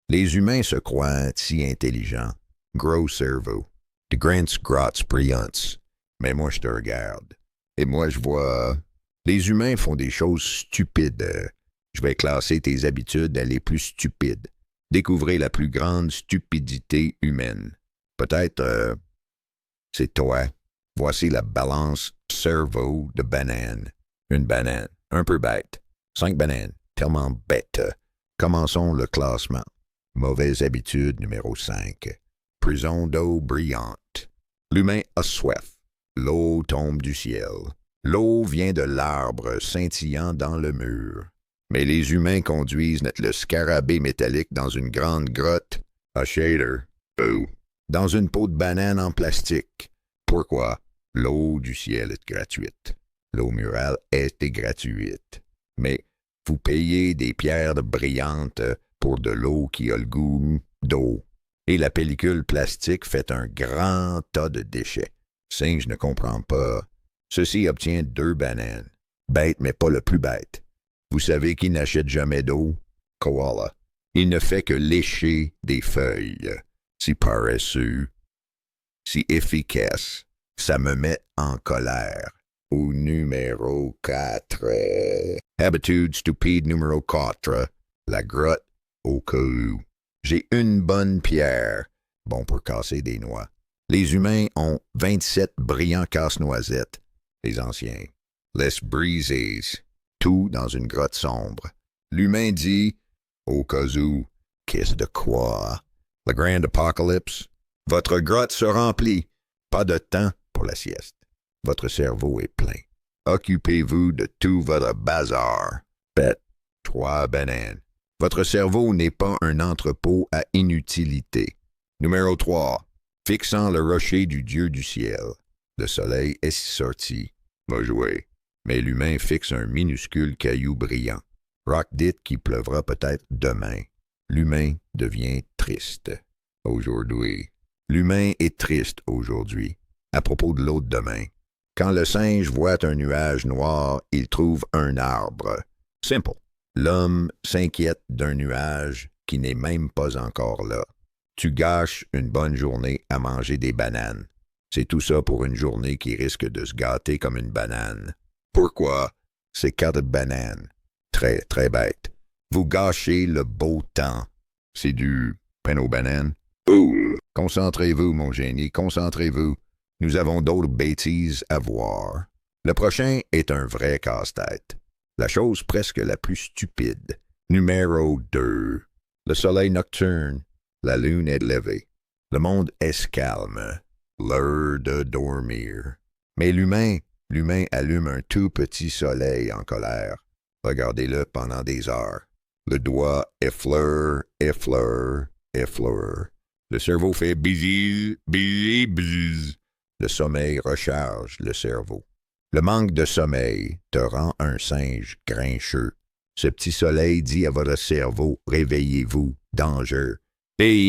Les humains se croient si intelligents. Gros cerveau. De grands grottes brillantes. Mais moi, je te regarde. Et moi, je vois... Les humains font des choses stupides. Je vais classer tes habitudes les plus stupides. Découvrez la plus grande stupidité humaine. Peut-être, c'est toi. Voici la balance cerveau de banane. Une banane, un peu bête. 5 bananes, tellement bête. Commençons le classement. Mauvaise habitude numéro 5. Prison d'eau brillante. L'humain a soif. L'eau tombe du ciel. L'eau vient de l'arbre scintillant dans le mur. Mais les humains conduisent le scarabée métallique dans une grande grotte. A shader. Dans une peau de banane en plastique. Pourquoi? L'eau du ciel est gratuite. L'eau murale est gratuite. Mais vous payez des pierres brillantes pour de l'eau qui a le goût d'eau. Et la pellicule plastique fait un grand tas de déchets. Singe ne comprend pas. Ceci obtient 2 bananes. Bête, mais pas le plus bête. Vous savez qui n'achète jamais d'eau? Koala. Il ne fait que lécher des feuilles. Si paresseux, si efficace, ça me met en colère. Au numéro 4. Habitude stupide numéro 4. La grotte au cas où. J'ai une bonne pierre. Bon pour casser des noix. Les humains ont 27 brillants casse-noisettes. Les anciens laissent briser tout dans une grotte sombre. L'humain dit, au cas où, qu'est-ce de quoi? Le grand apocalypse. Votre grotte se remplit. Pas de temps pour la sieste. Votre cerveau est plein. Occupez-vous de tout votre bazar. Bête. 3 bananes. Votre cerveau n'est pas un entrepôt à inutilité. Numéro 3. Fixant le rocher du dieu du ciel. Le soleil est sorti. Va jouer. Mais l'humain fixe un minuscule caillou brillant. Rock dit qu'il pleuvra peut-être demain. L'humain devient triste. Aujourd'hui. L'humain est triste aujourd'hui. À propos de l'autre demain. Quand le singe voit un nuage noir, il trouve un arbre. Simple. L'homme s'inquiète d'un nuage qui n'est même pas encore là. Tu gâches une bonne journée à manger des bananes. C'est tout ça pour une journée qui risque de se gâter comme une banane. Pourquoi? C'est 4 bananes. Très, très bête. Vous gâchez le beau temps. C'est du pain aux bananes. Concentrez-vous, mon génie, concentrez-vous. Nous avons d'autres bêtises à voir. Le prochain est un vrai casse-tête. La chose presque la plus stupide. Numéro 2. Le soleil nocturne. La lune est levée. Le monde est calme. L'heure de dormir. Mais l'humain allume un tout petit soleil en colère. Regardez-le pendant des heures. Le doigt effleure, effleure, effleure. Le cerveau fait bzzz, bzzz, bzzz. Le sommeil recharge le cerveau. Le manque de sommeil te rend un singe grincheux. Ce petit soleil dit à votre cerveau, réveillez-vous, danger. Et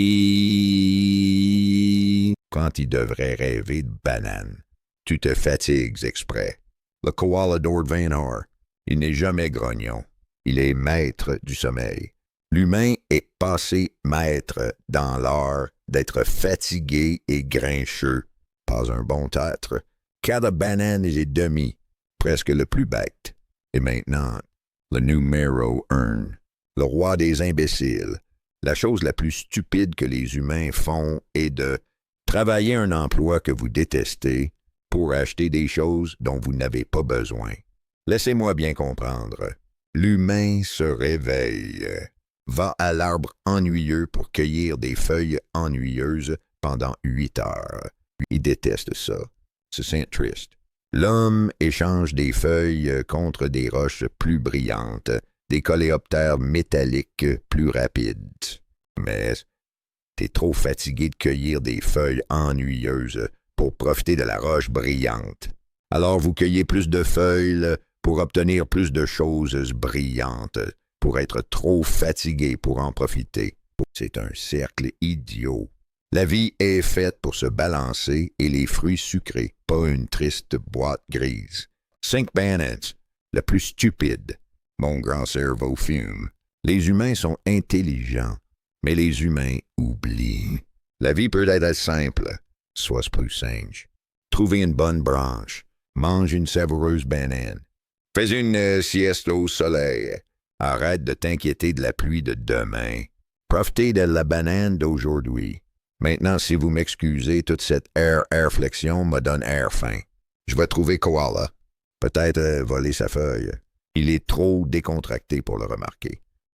quand il devrait rêver de banane. Tu te fatigues exprès. Le koala dort 20 heures. Il n'est jamais grognon. Il est maître du sommeil. L'humain est passé maître dans l'art d'être fatigué et grincheux. Pas un bon tâtre. 4 bananes et demi. Presque le plus bête. Et maintenant, le numéro 1. Le roi des imbéciles. La chose la plus stupide que les humains font est de travailler un emploi que vous détestez pour acheter des choses dont vous n'avez pas besoin. Laissez-moi bien comprendre. L'humain se réveille, va à l'arbre ennuyeux pour cueillir des feuilles ennuyeuses pendant 8 heures. Il déteste ça. Se sent triste. L'homme échange des feuilles contre des roches plus brillantes, des coléoptères métalliques plus rapides. Mais t'es trop fatigué de cueillir des feuilles ennuyeuses pour profiter de la roche brillante. Alors vous cueillez plus de feuilles pour obtenir plus de choses brillantes, pour être trop fatigué pour en profiter. C'est un cercle idiot. La vie est faite pour se balancer et les fruits sucrés, pas une triste boîte grise. 5 bananes, le plus stupide. Mon grand cerveau fume. Les humains sont intelligents. Mais les humains oublient. La vie peut être simple. Sois plus singe. Trouve une bonne branche. Mange une savoureuse banane. Fais une sieste au soleil. Arrête de t'inquiéter de la pluie de demain. Profitez de la banane d'aujourd'hui. Maintenant, si vous m'excusez, toute cette air-flexion me donne air faim. Je vais trouver Koala. Peut-être voler sa feuille. Il est trop décontracté pour le remarquer.